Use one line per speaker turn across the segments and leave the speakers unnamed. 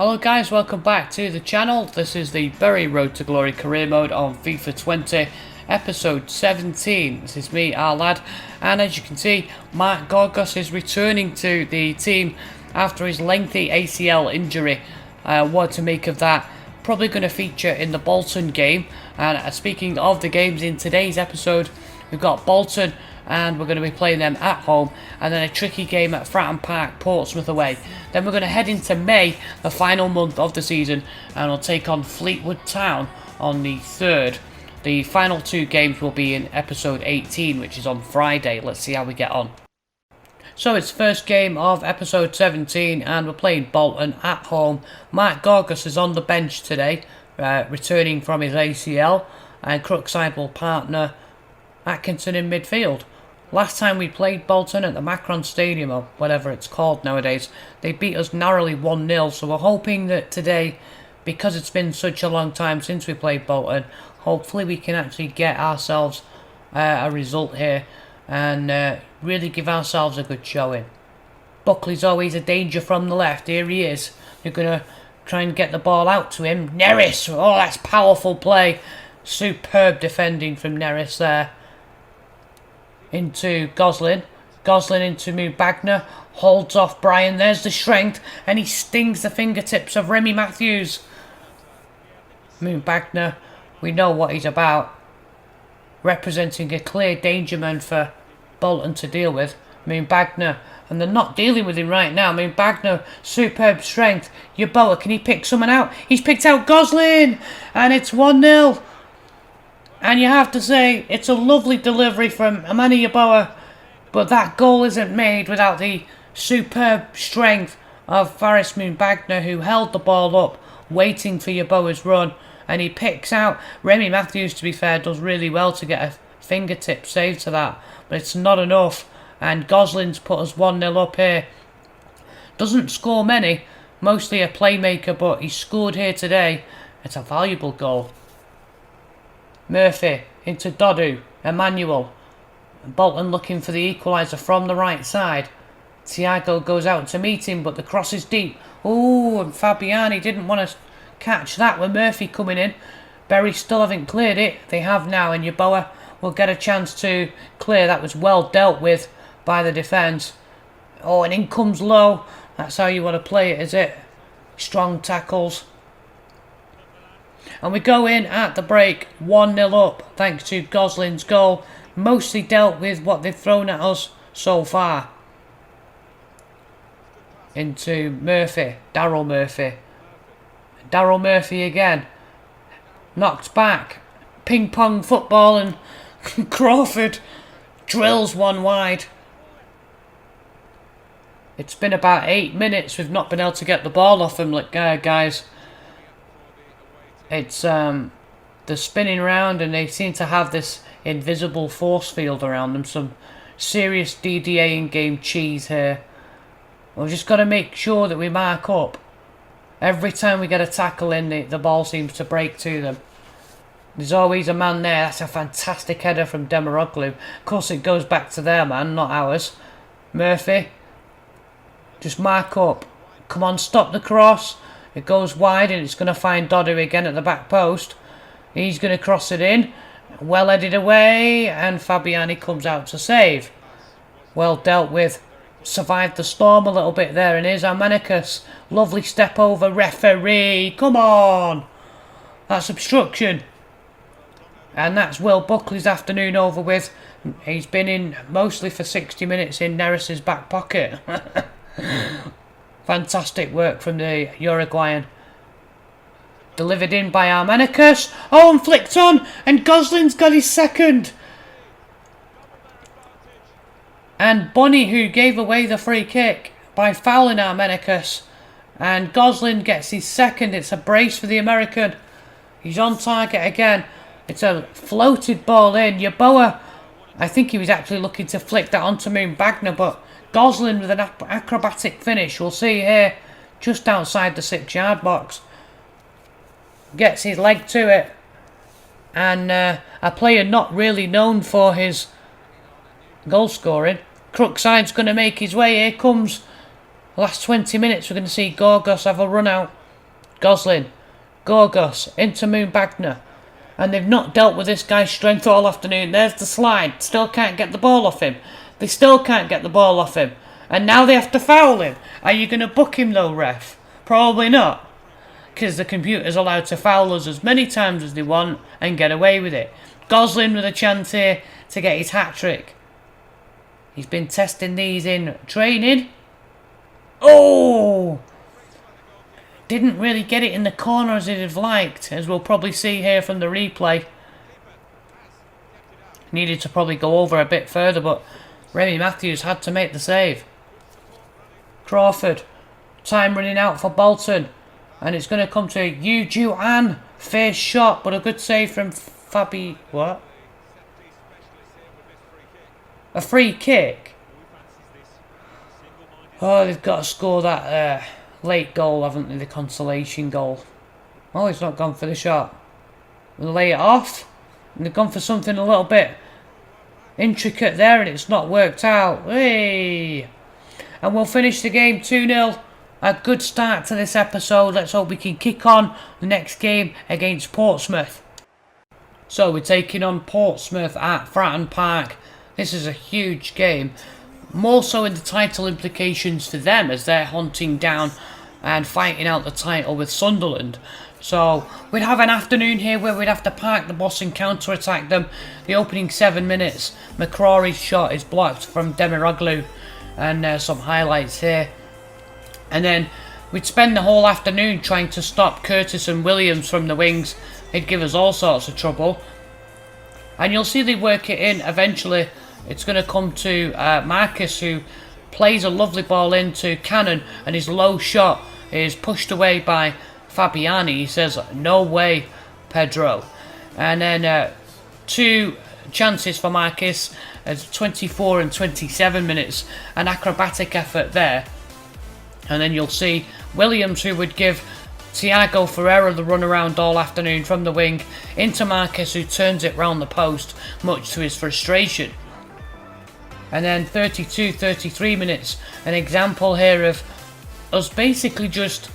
Hello guys, welcome back to the channel. This is the Very Road to Glory career mode on FIFA 20, episode 17. This is me, our lad, and as you can see, Mark Gorgos is returning to the team after his lengthy ACL injury. What to make of that? Probably going to feature in the Bolton game. And speaking of the games in today's episode, we've got Bolton and we're going to be playing them at home, and then a tricky game at Fratton Park, Portsmouth away. Then we're going to head into May, the final month of the season, and we'll take on Fleetwood Town on the 3rd. The final two games will be in episode 18, which is on Friday. Let's see how we get on. So it's first game of episode 17, and we're playing Bolton at home. Mark Gorgos is on the bench today, returning from his ACL, and Crookside will partner Atkinson in midfield. Last time we played Bolton at the Macron Stadium, or whatever it's called nowadays, they beat us narrowly 1-0, so we're hoping that today, because it's been such a long time since we played Bolton, hopefully we can actually get ourselves a result here and really give ourselves a good showing. Buckley's always a danger from the left. Here he is. You're going to try and get the ball out to him. Neris! Oh, that's powerful play. Superb defending from Neris there. Into Goslin. Goslin into Mubagna. Holds off Brian. There's the strength. And he stings the fingertips of Remy Matthews. Mubagna, we know what he's about. Representing a clear danger man for Bolton to deal with. Mubagna. And they're not dealing with him right now. Mubagna, superb strength. Yeboah, can he pick someone out? He's picked out Goslin. And it's 1-0. And you have to say, it's a lovely delivery from Amani Yeboah, but that goal isn't made without the superb strength of Faris Mubagna, who held the ball up, waiting for Yeboah's run, and he picks out Remy Matthews, to be fair, does really well to get a fingertip save to that, but it's not enough, and Goslin's put us 1-0 up here. Doesn't score many, mostly a playmaker, but he scored here today. It's a valuable goal. Murphy into Dodu, Emmanuel. Bolton looking for the equaliser from the right side. Thiago goes out to meet him, but the cross is deep. Ooh, and Fabiani didn't want to catch that with Murphy coming in. Berry still haven't cleared it. They have now, and Yeboah will get a chance to clear. That was well dealt with by the defence. Oh, and in comes Low. That's how you want to play it, is it? Strong tackles. And we go in at the break 1-0 up thanks to Goslin's goal. Mostly dealt with what they've thrown at us so far. Into Murphy. Daryl Murphy. Daryl Murphy again. Knocked back. Ping pong football, and Crawford drills one wide. It's been about 8 minutes. We've not been able to get the ball off him, like, guys. It's they're spinning around, and they seem to have this invisible force field around them. Some serious DDA in-game cheese here. We've just got to make sure that we mark up. Every time we get a tackle in, the ball seems to break to them. There's always a man there. That's a fantastic header from Demiroglu. Of course it goes back to their man, not ours. Murphy. Just mark up. Come on, stop the cross. It goes wide, and it's going to find Dodu again at the back post. He's going to cross it in. Well headed away, and Fabiani comes out to save. Well dealt with. Survived the storm a little bit there, and here's Armanicus. Lovely step over, referee. Come on. That's obstruction. And that's Will Buckley's afternoon over with. He's been in mostly for 60 minutes in Neris's back pocket. Fantastic work from the Uruguayan. Delivered in by Armanicus. Oh, and flicked on. And Goslin's got his second. And Bunny, who gave away the free kick by fouling Armanicus. And Goslin gets his second. It's a brace for the American. He's on target again. It's a floated ball in. Yeboah, I think he was actually looking to flick that onto Mubagna, but Goslin with an acrobatic finish. We'll see here, just outside the 6-yard box. Gets his leg to it. And a player not really known for his goal scoring. Crookside's going to make his way. Here comes the last 20 minutes. We're going to see Gorgos have a run out. Gosling, Gorgos, into Moonbagner. And they've not dealt with this guy's strength all afternoon. There's the slide. Still can't get the ball off him. They still can't get the ball off him. And now they have to foul him. Are you going to book him though, ref? Probably not. Because the computer's allowed to foul us as many times as they want and get away with it. Gosling with a chance here to get his hat-trick. He's been testing these in training. Oh! Didn't really get it in the corner as he'd have liked, as we'll probably see here from the replay. Needed to probably go over a bit further, but Remy Matthews had to make the save. Crawford. Time running out for Bolton. And it's going to come to Yu Ju-an. Face shot, but a good save from Fabi... What? A free kick? Oh, they've got to score that late goal, haven't they? The consolation goal. Oh, he's not gone for the shot. They'll lay it off. And they've gone for something a little bit intricate there, and it's not worked out. Hey! And we'll finish the game 2-0. A good start to this episode. Let's hope we can kick on the next game against Portsmouth. So we're taking on Portsmouth at Fratton Park. This is a huge game. More so in the title implications for them, as they're hunting down and fighting out the title with Sunderland. So we'd have an afternoon here where we'd have to park the bus and counter-attack them. The opening 7 minutes, McCrory's shot is blocked from Demiroglu. And some highlights here. And then we'd spend the whole afternoon trying to stop Curtis and Williams from the wings. They'd give us all sorts of trouble. And you'll see they work it in eventually. It's going to come to Marcus, who plays a lovely ball into Cannon, and his low shot is pushed away by Fabiani. He says, "No way, Pedro." And then 2 chances for Marcus at 24 and 27 minutes. An acrobatic effort there. And then you'll see Williams, who would give Thiago Ferreira the run around all afternoon from the wing, into Marcus, who turns it round the post, much to his frustration. And then 32-33 minutes, an example here of us basically just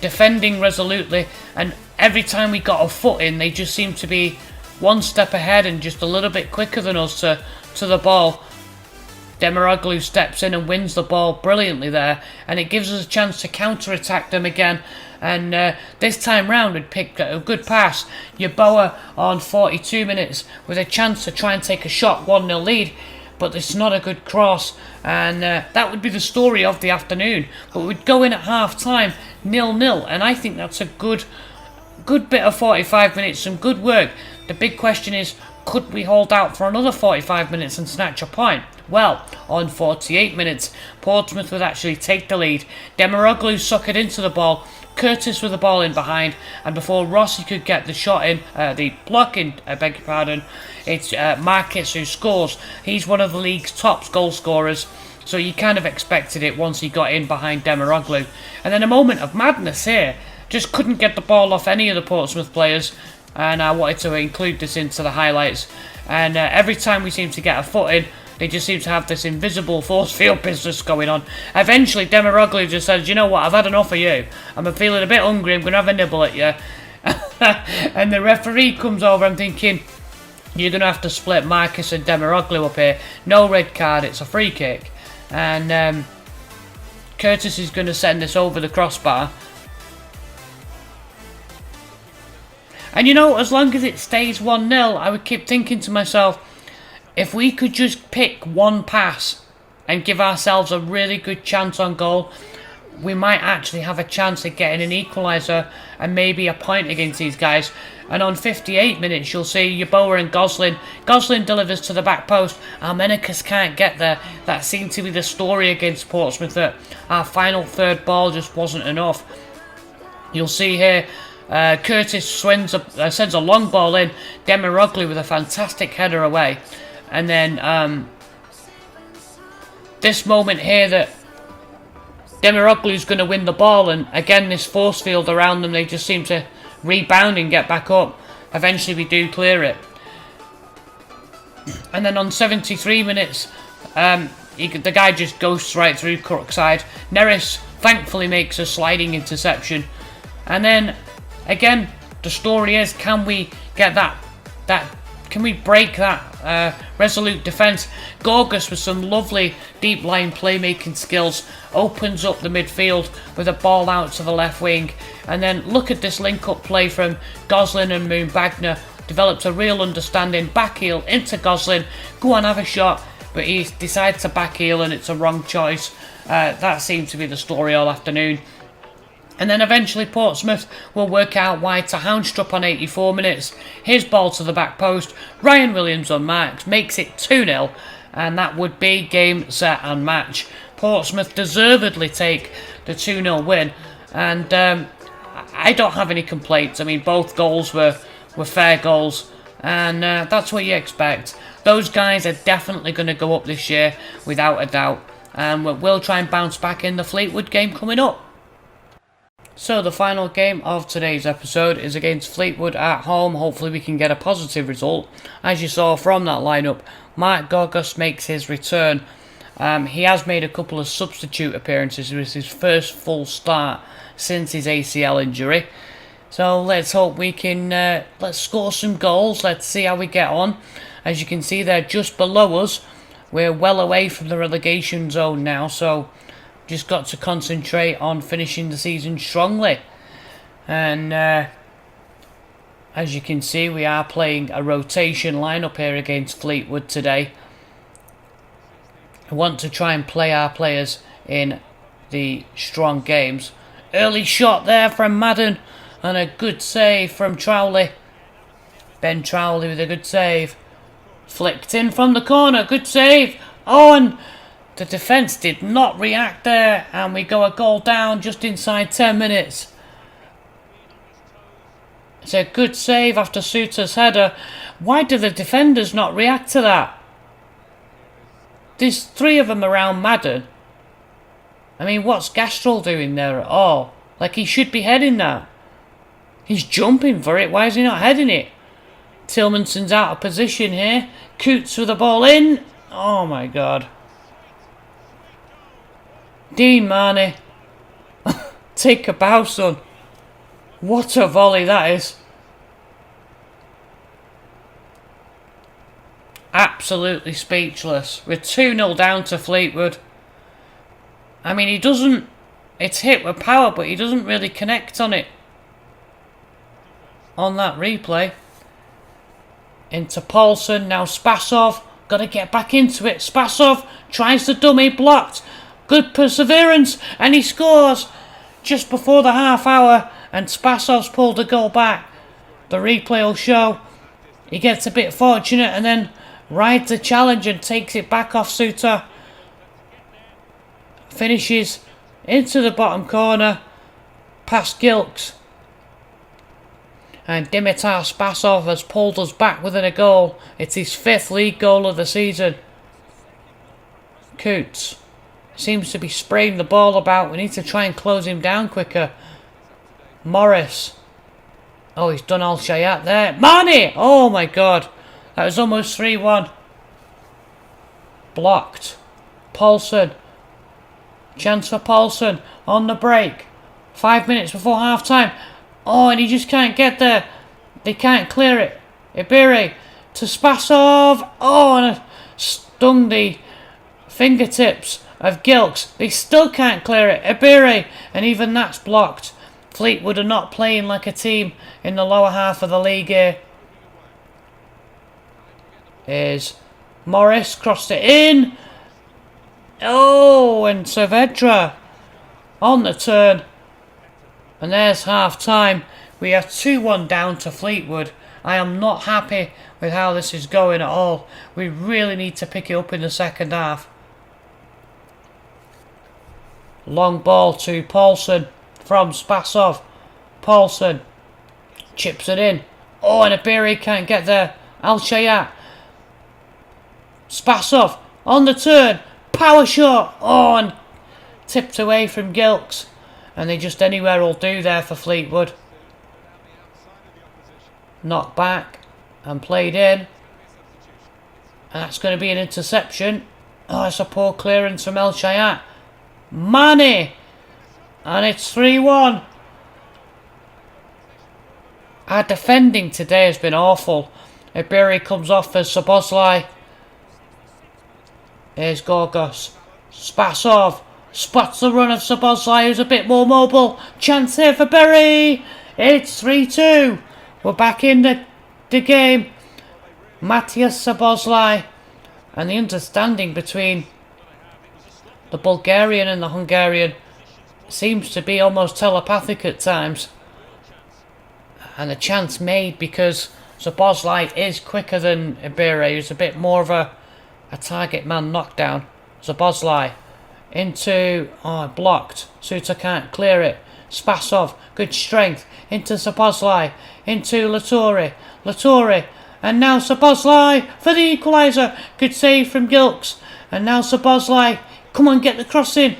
defending resolutely, and every time we got a foot in, they just seemed to be one step ahead and just a little bit quicker than us to the ball. Demiroglu steps in and wins the ball brilliantly there, and it gives us a chance to counter-attack them again. And this time round we'd picked a good pass. Yeboah on 42 minutes with a chance to try and take a shot, 1-0 lead, but it's not a good cross, and that would be the story of the afternoon. But we'd go in at half-time 0-0, and I think that's a good bit of 45 minutes, some good work. The big question is, could we hold out for another 45 minutes and snatch a point? Well, on 48 minutes, Portsmouth would actually take the lead. Demiroglu suckered into the ball, Curtis with the ball in behind, and before Rossi could get the shot in, the block in, I beg your pardon, it's Marcus who scores. He's one of the league's top goal scorers, so you kind of expected it once he got in behind Demiroglu. And then a moment of madness here. Just couldn't get the ball off any of the Portsmouth players, and I wanted to include this into the highlights. And every time we seem to get a foot in, they just seem to have this invisible force field business going on. Eventually, Demiroglu just says, "You know what, I've had enough of you. I'm feeling a bit hungry, I'm going to have a nibble at you." And the referee comes over, I'm thinking, you're going to have to split Marcus and Demiroglu up here. No red card, it's a free kick. And Curtis is going to send this over the crossbar. And you know, as long as it stays 1-0, I would keep thinking to myself, if we could just pick one pass and give ourselves a really good chance on goal, we might actually have a chance at getting an equaliser and maybe a point against these guys. And on 58 minutes, you'll see Yeboah and Gosling. Gosling delivers to the back post. Armenicus can't get there. That seemed to be the story against Portsmouth, that our final third ball just wasn't enough. You'll see here, Curtis sends a long ball in. Demiroglu with a fantastic header away. And then this moment here that Demiroglu's going to win the ball, and again this force field around them, they just seem to rebound and get back up. Eventually we do clear it. And then on 73 minutes, the guy just ghosts right through Crookside. Neris thankfully makes a sliding interception. And then again, the story is, can we get can we break that resolute defence? Gorgos, with some lovely deep line playmaking skills, opens up the midfield with a ball out to the left wing. And then look at this link-up play from Goslin and Moonbagner. Develops a real understanding. Back heel into Goslin. Go on, have a shot. But he decides to back heel and it's a wrong choice. That seemed to be the story all afternoon. And then eventually Portsmouth will work out wide to Houndstrup on 84 minutes. His ball to the back post. Ryan Williams unmarked, makes it 2-0. And that would be game, set and match. Portsmouth deservedly take the 2-0 win. And I don't have any complaints. I mean, both goals were fair goals. And that's what you expect. Those guys are definitely going to go up this year, without a doubt. And we'll try and bounce back in the Fleetwood game coming up. So the final game of today's episode is against Fleetwood at home. Hopefully we can get a positive result. As you saw from that lineup, Mark Gorgos makes his return. He has made a couple of substitute appearances. It was his first full start since his ACL injury. So let's hope we can let's score some goals. Let's see how we get on. As you can see, they're just below us. We're well away from the relegation zone now, so just got to concentrate on finishing the season strongly. And as you can see, we are playing a rotation lineup here against Fleetwood today. I want to try and play our players in the strong games. Early shot there from Madden, and a good save from Trowley. Ben Trowley with a good save. Flicked in from the corner, good save. Oh, and the defence did not react there, and we go a goal down just inside 10 minutes. It's a good save after Suter's header. Why do the defenders not react to that? There's 3 of them around Madden. I mean, what's Gastrell doing there at all? Like, he should be heading that. He's jumping for it. Why is he not heading it? Tillmanson's out of position here. Coots with the ball in. Oh my god. Dean Marnie. Take a bow, son. What a volley that is. Absolutely speechless. We're 2-0 down to Fleetwood. I mean, he doesn't... It's hit with power, but he doesn't really connect on it. On that replay. Into Paulson. Now Spasov. Got to get back into it. Spasov tries the dummy. Blocked. Good perseverance. And he scores just before the half hour. And Spasov's pulled the goal back. The replay will show. He gets a bit fortunate and then rides the challenge and takes it back off Suter. Finishes into the bottom corner. Past Gilks. And Dimitar Spasov has pulled us back within a goal. It's his 5th league goal of the season. Coots seems to be spraying the ball about. We need to try and close him down quicker. Morris. Oh, he's done Al-Shayat there. Marnie! Oh my god. That was almost 3-1. Blocked. Paulson. Chance for Paulson on the break. 5 minutes before half time. Oh, and he just can't get there. They can't clear it. Ibiri to Spasov. Oh, and stung the fingertips of Gilks. They still can't clear it. Ibiri, and even that's blocked. Fleetwood are not playing like a team in the lower half of the league here. Here's Morris, crossed it in. Oh, and Saavedra on the turn. And there's half time. We are 2-1 down to Fleetwood. I am not happy with how this is going at all. We really need to pick it up in the second half. Long ball to Paulson from Spasov. Paulson chips it in. Oh, and Ibiri can't get there. Al-Shayat. Spasov on the turn. Power shot. Oh, and tipped away from Gilks. And they just anywhere will do there for Fleetwood. Knocked back and played in. And that's going to be an interception. Oh, it's a poor clearance from El-Shayat. Mane! And it's 3-1. Our defending today has been awful. Iberi comes off for Szoboszlai. Here's Gorgos. Spasov spots the run of Szoboszlai, who's a bit more mobile. Chance here for Berry. It's 3-2. We're back in the game. Matthias Szoboszlai. And the understanding between the Bulgarian and the Hungarian seems to be almost telepathic at times. And a chance made because Szoboszlai is quicker than Iberi, who's a bit more of a target man knockdown. Szoboszlai into, blocked. Suter can't clear it. Spasov, good strength, into Szoboszlai, into Latore, and now Szoboszlai for the equaliser. Good save from Gilks, and now Szoboszlai, come on, get the cross in.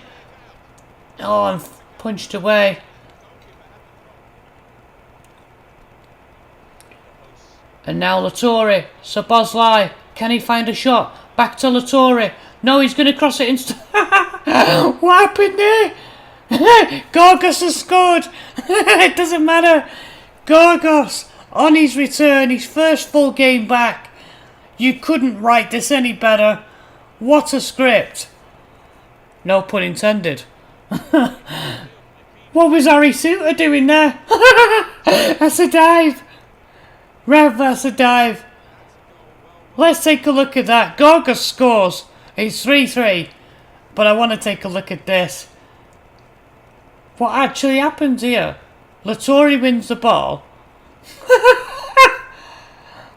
Oh, and punched away. And now Latore, Szoboszlai, can he find a shot? Back to Latore. No, he's going to cross it instead. What happened there? Gorgos has scored. It doesn't matter. Gorgos on his return, his first full game back. You couldn't write this any better. What a script. No pun intended. What was Harry Suter doing there? That's a dive. Rev, that's a dive. Let's take a look at that. Gorgos scores. It's 3-3. But I want to take a look at this. What actually happens here? Latore wins the ball.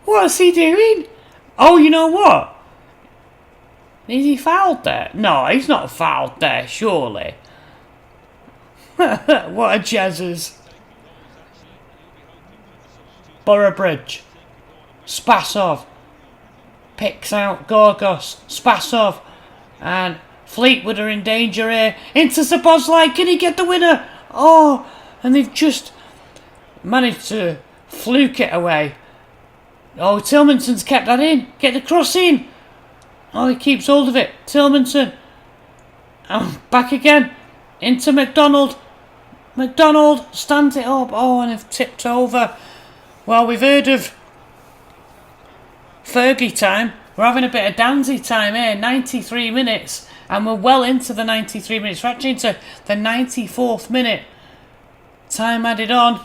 What's he doing? Oh, you know what? Is he fouled there? No, he's not fouled there, surely. What a jazzers. Bridge. Spasov picks out Gorgos. Spasov and Fleetwood are in danger here. Into Szoboszlai. Can he get the winner? Oh, and they've just managed to fluke it away. Oh, Tillmanson's kept that in. Get the cross in. Oh, he keeps hold of it. Tillmanson. Oh, back again. Into McDonald. McDonald stands it up. Oh, and they've tipped over. Well, we've heard of Fergie time. We're having a bit of Danzy time here. 93 minutes. And we're well into the 93 minutes. We're actually into the 94th minute. Time added on.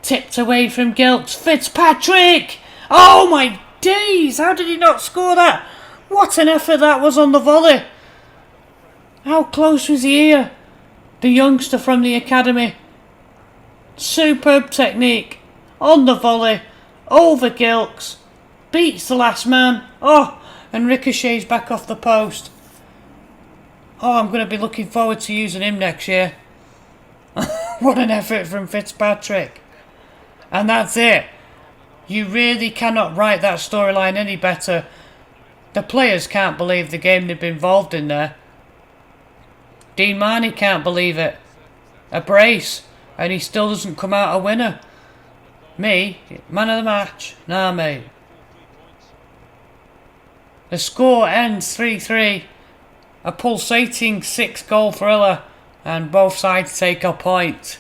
Tipped away from Gilks. Fitzpatrick! Oh my days! How did he not score that? What an effort that was on the volley. How close was he here? The youngster from the academy. Superb technique. On the volley. Over Gilks. Beats the last man. Oh, and ricochets back off the post. Oh, I'm going to be looking forward to using him next year. What an effort from Fitzpatrick. And that's it. You really cannot write that storyline any better. The players can't believe the game they've been involved in there. Dean Marney can't believe it. A brace, and he still doesn't come out a winner. Me, man of the match. Nah, mate. The score ends 3-3. A pulsating 6-goal thriller, and both sides take a point.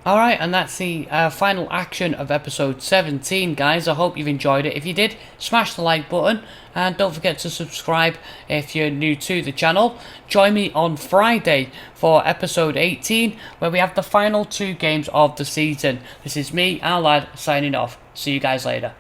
Alright, and that's the final action of episode 17, guys. I hope you've enjoyed it. If you did, smash the like button, and don't forget to subscribe if you're new to the channel. Join me on Friday for episode 18, where we have the final 2 games of the season. This is me, our lad, signing off. See you guys later.